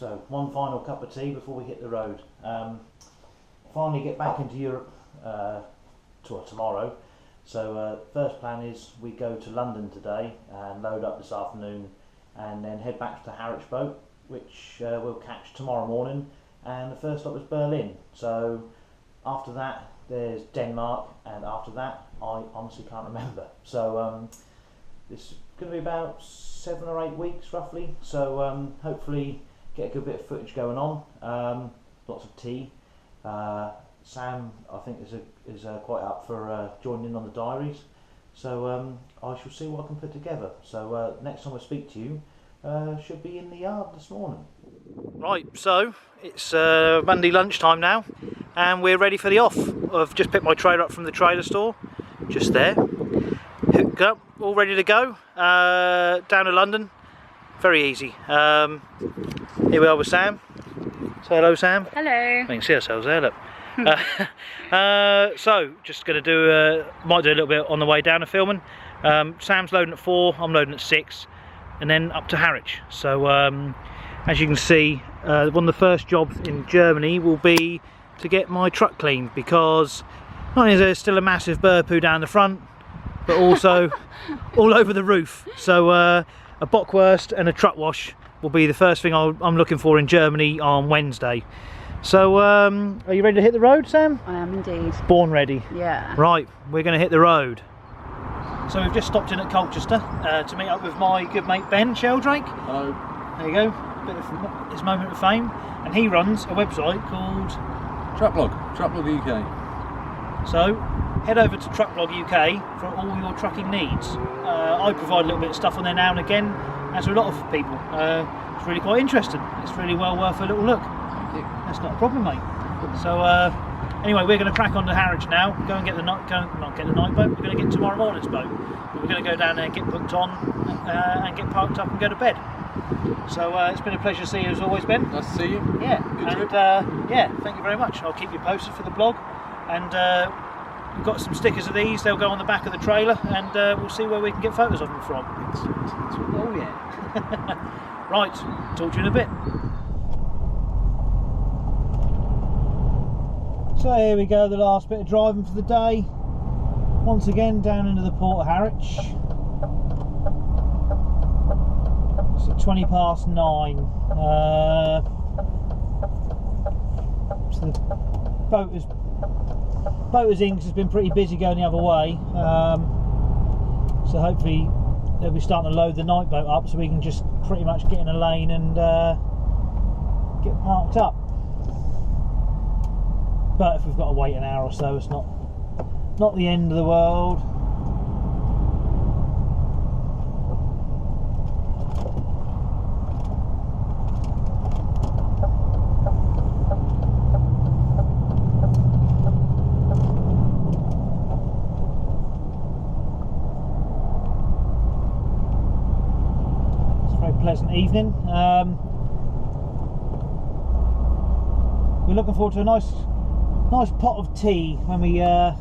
So one final cup of tea before we hit the road. Finally get back into Europe tomorrow. So first plan is we go to London today and load up this afternoon and then head back to the Harwich boat, which we'll catch tomorrow morning, and the first stop is Berlin. So after that there's Denmark, and after that I honestly can't remember. So this is going to be about 7 or 8 weeks roughly, so hopefully get a good bit of footage going on, lots of tea. Sam, I think, is quite up for joining in on the diaries, so I shall see what I can put together. So next time I speak to you should be in the yard this morning. Right, so it's Monday lunchtime now, and we're ready for the off. I've just picked my trailer up from the trailer store, just there, hooked up, all ready to go, down to London. Very easy. Here we are with Sam. Say hello, Sam. Hello. We can see ourselves there, look. So just going to do might do a little bit on the way down to filming. Sam's loading at 4, I'm loading at 6, and then up to Harwich. So as you can see, one of the first jobs in Germany will be to get my truck cleaned, because not only is there still a massive bird poo down the front, but also all over the roof. So a bockwurst and a truck wash will be the first thing I'm looking for in Germany on Wednesday. So are you ready to hit the road, Sam? I am indeed. Born ready. Yeah. Right, we're going to hit the road. So we've just stopped in at Colchester to meet up with my good mate Ben Sheldrake. Hello. There you go, a bit of his moment of fame. And he runs a website called Truckblog UK. So head over to Truckblog UK for all your trucking needs. I provide a little bit of stuff on there now and again, as do a lot of people. It's really quite interesting. It's really well worth a little look. That's not a problem, mate. So anyway, we're going to crack on to Harwich now. Go and get the not get the night boat. We're going to get tomorrow morning's boat. But we're going to go down there and get booked on and get parked up and go to bed. So it's been a pleasure to see you as always, Ben. Nice to see you. Yeah. Good trip. Yeah, thank you very much. I'll keep you posted for the blog, and we've got some stickers of these. They'll go on the back of the trailer, and we'll see where we can get photos of them from. Oh yeah. Right. Talk to you in a bit. So here we go, the last bit of driving for the day. Once again down into the port of Harwich. It's at 9:20. So the boat is in, 'cause it's been pretty busy going the other way. So hopefully they'll be starting to load the night boat up, so we can just pretty much get in a lane and get parked up. But if we've got to wait an hour or so, it's not the end of the world. It's a very pleasant evening. We're looking forward to a nice pot of tea when we get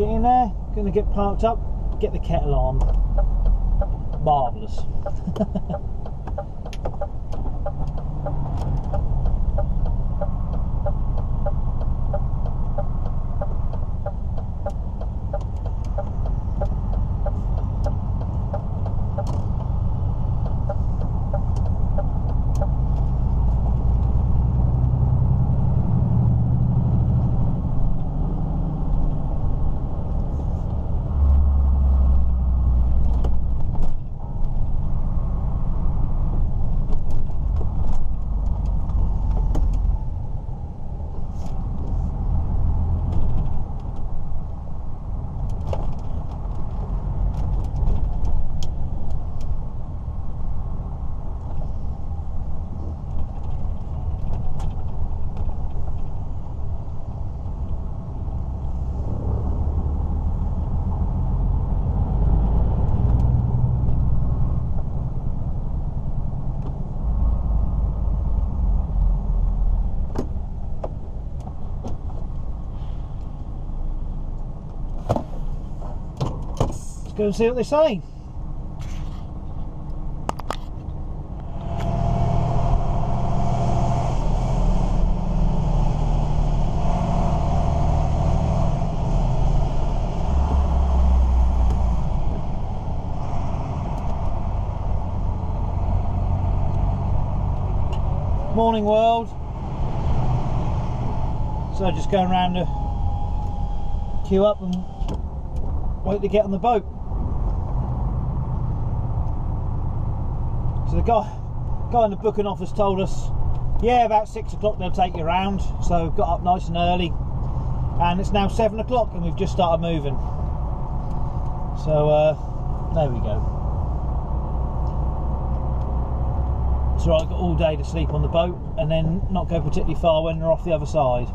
in there. Going to get parked up, get the kettle on. Marvellous. Go and see what they say. Morning world. So just going around to queue up and wait to get on the boat. So the guy in the booking office told us, yeah, about 6 o'clock they'll take you around. So we've got up nice and early, and it's now 7 o'clock and we've just started moving. So there we go. So I've got all day to sleep on the boat and then not go particularly far when they're off the other side.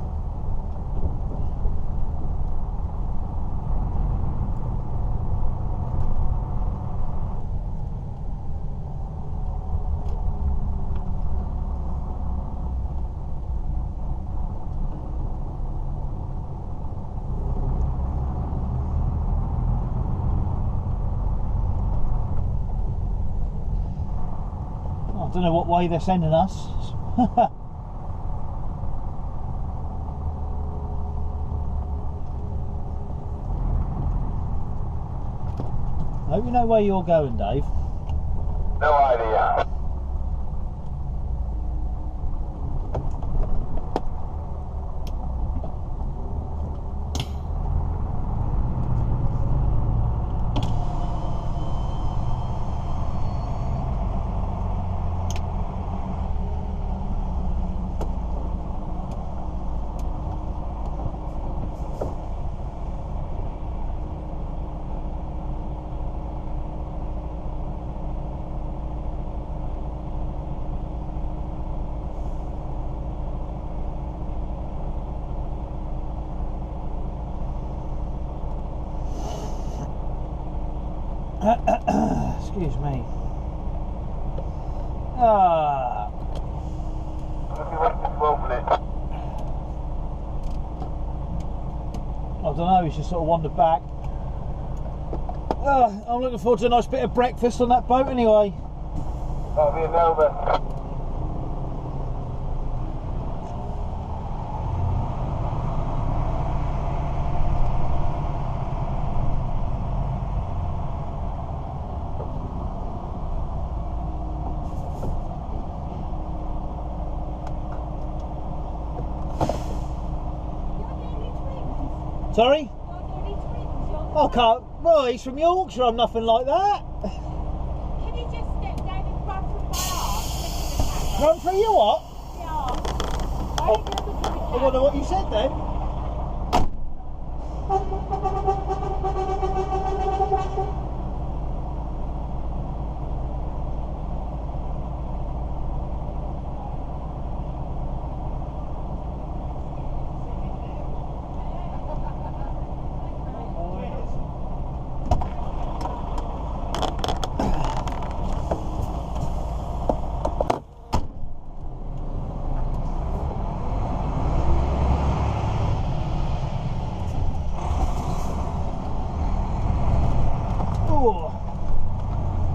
I don't know what way they're sending us. I hope you know where you're going, Dave. No idea. Excuse me. I don't know, he's just sort of wandered back. I'm looking forward to a nice bit of breakfast on that boat anyway. That'll be a Nova. Sorry? I can't. Well, he's from Yorkshire, I'm nothing like that. Can you just step down and run through my arse? Run through you what? The arse. I don't know what you said then.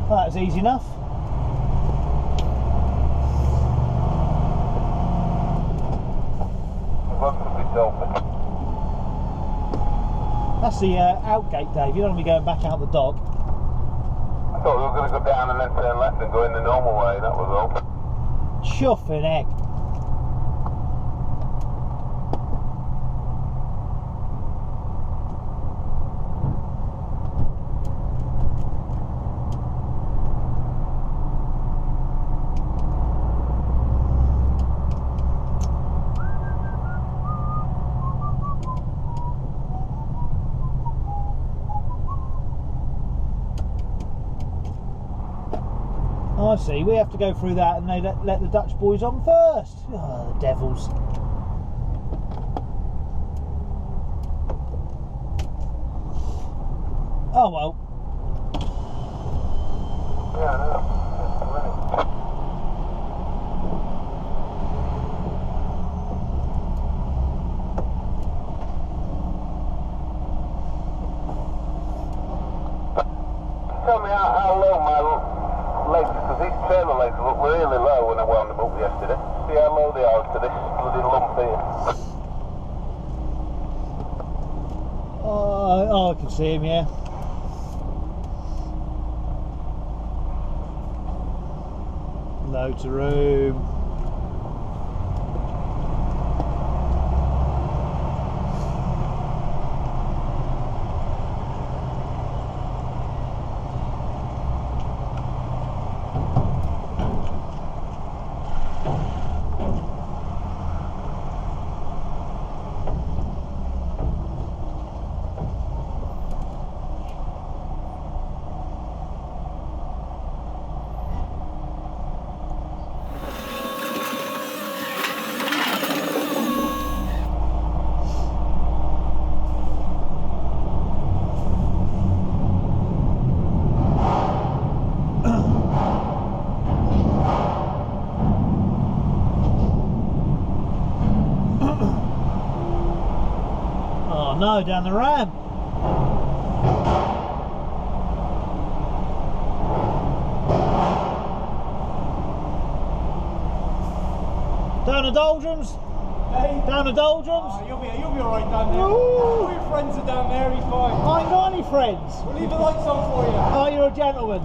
That was easy enough. That's the outgate, Dave. You don't want to be going back out the dock. I thought we were going to go down and then turn left and go in the normal way, that was all. Chuffing egg. I see, we have to go through that and they let the Dutch boys on first. Oh, the devils. Oh well. Yeah, I know. Tell me how low my legs, because these trailer legs look really low when I wound them up yesterday. See how low they are to this bloody lump here. Oh, I can see him, yeah. Loads of room. Oh no, down the ramp. Down the doldrums. Hey. Down the doldrums. Oh, you'll be alright down there. Ooh. All your friends are down there, he's fine. I ain't got any friends. We'll leave the lights on for you. Oh, you're a gentleman.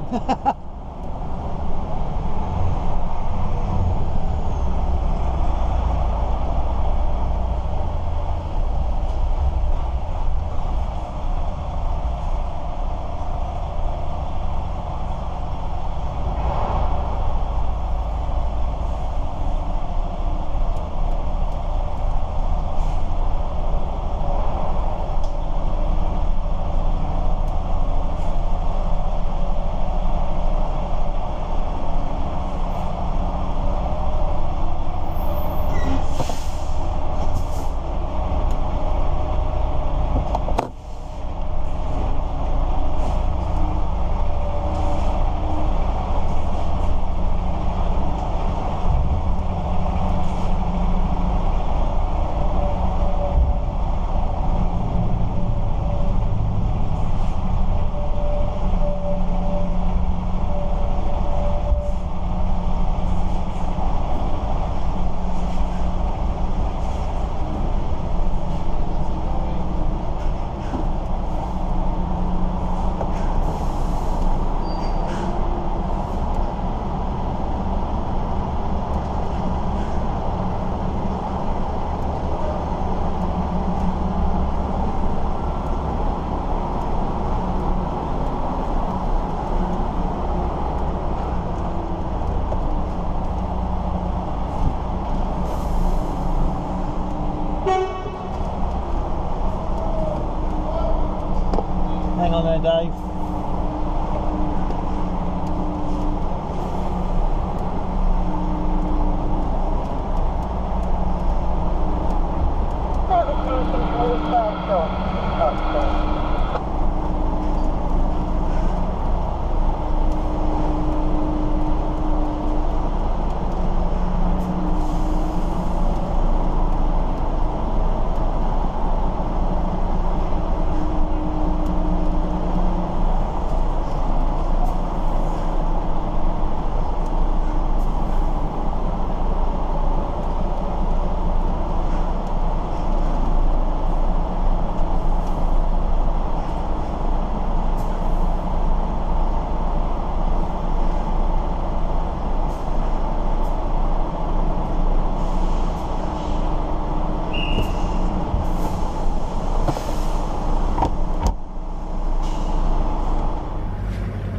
Hang on there, Dave.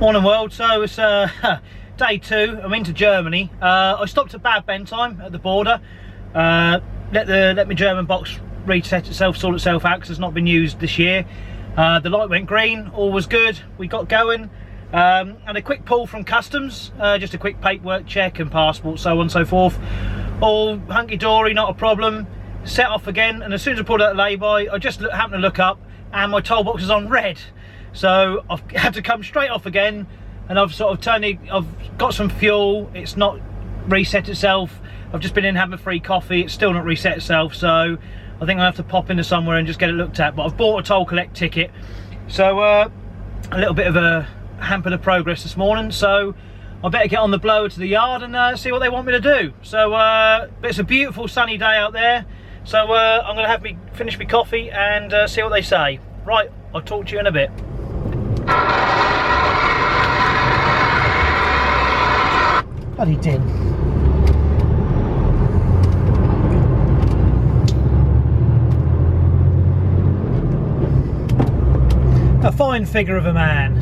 Morning world, so it's day 2, I'm into Germany. I stopped at Bad Bentheim at the border, let my German box reset itself, sort itself out because it's not been used this year. The light went green, all was good, we got going, and a quick pull from customs, just a quick paperwork check and passport, so on and so forth. All hunky-dory, not a problem. Set off again, and as soon as I pulled out the lay-by, I just happened to look up and my toll box is on red. So I've had to come straight off again, and I've sort of I've got some fuel, it's not reset itself. I've just been in having a free coffee, it's still not reset itself, so I think I'll have to pop into somewhere and just get it looked at. But I've bought a toll collect ticket, so a little bit of a hamper to progress this morning, so I better get on the blower to the yard and see what they want me to do. So but it's a beautiful sunny day out there, so I'm going to finish my coffee and see what they say. Right, I'll talk to you in a bit. Bloody din. A fine figure of a man.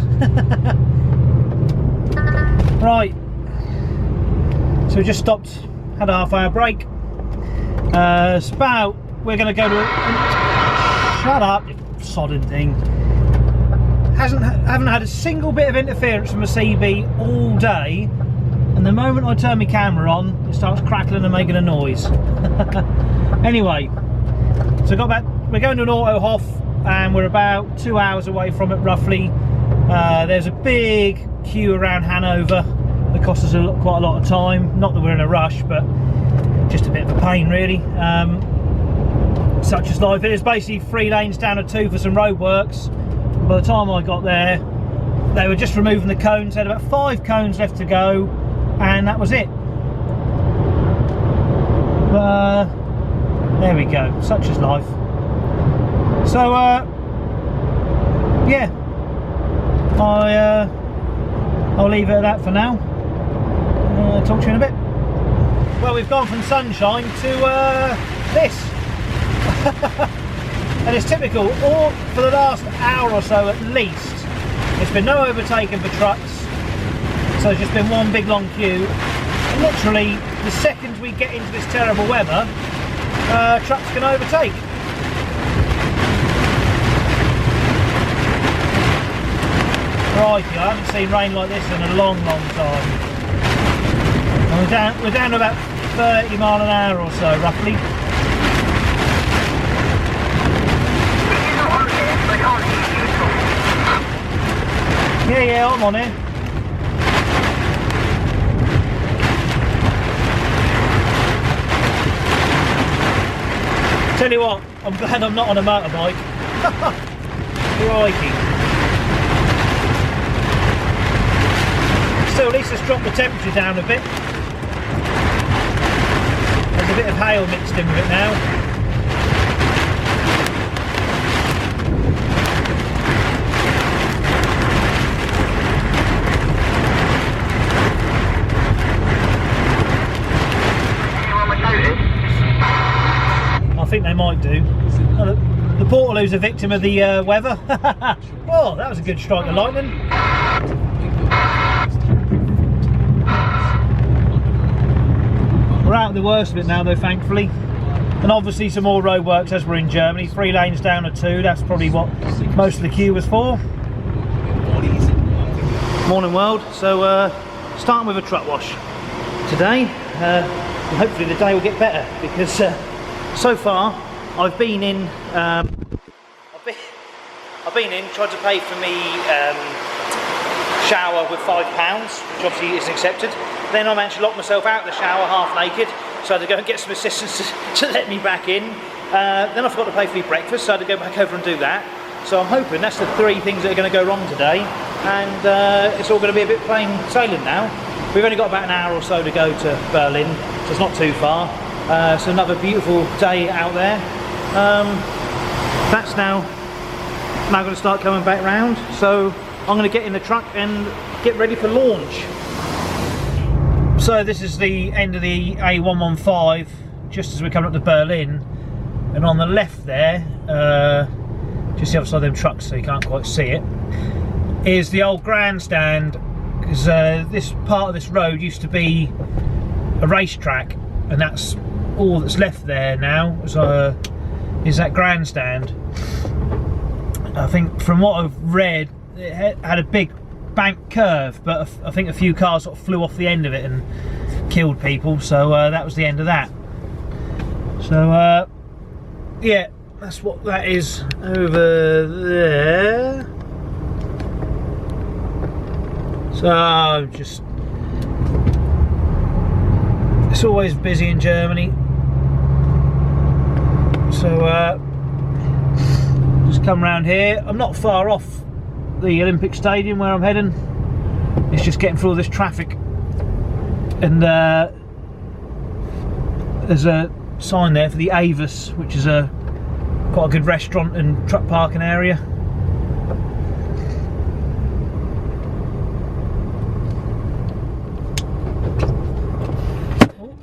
Right, so we just stopped, had a half-hour break. It's about, we're going to go to shut up, you sodding thing. Haven't had a single bit of interference from a CB all day, and the moment I turn my camera on, it starts crackling and making a noise. Anyway, so we're going to an auto Hof, and we're about 2 hours away from it roughly. There's a big queue around Hanover that costs us quite a lot of time. Not that we're in a rush, but just a bit of a pain really. such as life. It was basically 3 lanes down to 2 for some roadworks. By the time I got there, they were just removing the cones. They had about 5 cones left to go, and that was it. But there we go, such is life. So yeah, I'll leave it at that for now. Talk to you in a bit. Well, we've gone from sunshine to this. And it's typical, all for the last hour or so at least, there's been no overtaking for trucks, so it's just been one big long queue. And literally, the second we get into this terrible weather, trucks can overtake. Crikey, I haven't seen rain like this in a long time. And we're down to about 30 mile an hour or so, roughly. Yeah, I'm on it. Tell you what, I'm glad I'm not on a motorbike. Crikey. Still, at least it's dropped the temperature down a bit. There's a bit of hail mixed in with it now. I think they might do. Oh, the Portaloo's a victim of the weather. Oh, that was a good strike of lightning. We're out of the worst of it now though, thankfully. And obviously some more roadworks as we're in Germany. 3 lanes down to 2, that's probably what most of the queue was for. Morning world. So starting with a truck wash today. And hopefully the day will get better, because so far I've been in tried to pay for me shower with £5, which obviously isn't accepted. Then I managed to lock myself out of the shower half naked, so I had to go and get some assistance to let me back in. Then I forgot to pay for me breakfast, so I had to go back over and do that. So I'm hoping that's the 3 things that are going to go wrong today, and it's all going to be a bit plain sailing now. We've only got about an hour or so to go to Berlin, so it's not too far. So another beautiful day out there. That's now going to start coming back round, so I'm going to get in the truck and get ready for launch. So this is the end of the A115, just as we're coming up to Berlin, and on the left there, just the other side of them trucks so you can't quite see it, is the old grandstand, because this part of this road used to be a racetrack, and that's all that's left there now, is that grandstand. I think from what I've read, it had a big bank curve, but I think a few cars sort of flew off the end of it and killed people, so that was the end of that. So yeah, that's what that is over there. So just, it's always busy in Germany, so just come around here. I'm not far off the Olympic Stadium where I'm heading. It's just getting through all this traffic, and there's a sign there for the Avis, which is quite a good restaurant and truck parking area.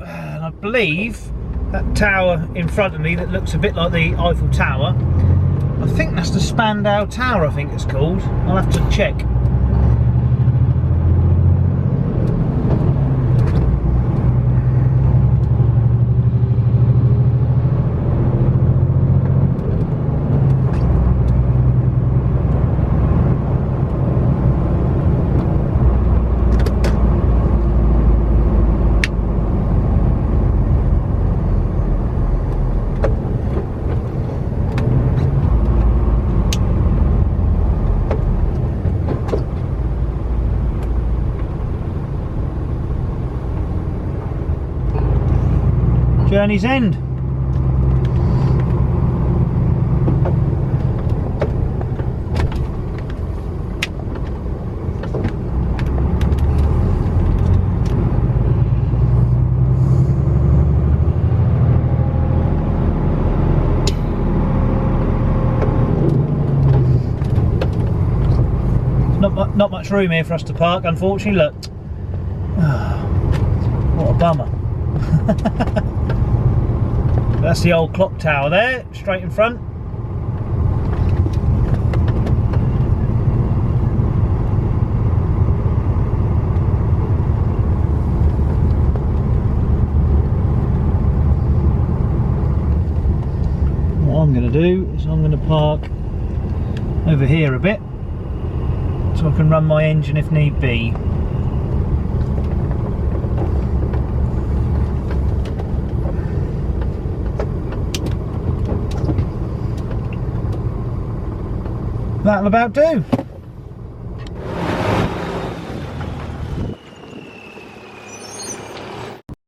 And I believe that tower in front of me that looks a bit like the Eiffel Tower, I think that's the Spandau Tower, I think it's called. I'll have to check. Journey's end. Not much room here for us to park, unfortunately. Look, what a bummer. That's the old clock tower there, straight in front. What I'm going to do is I'm going to park over here a bit so I can run my engine if need be. That'll about do.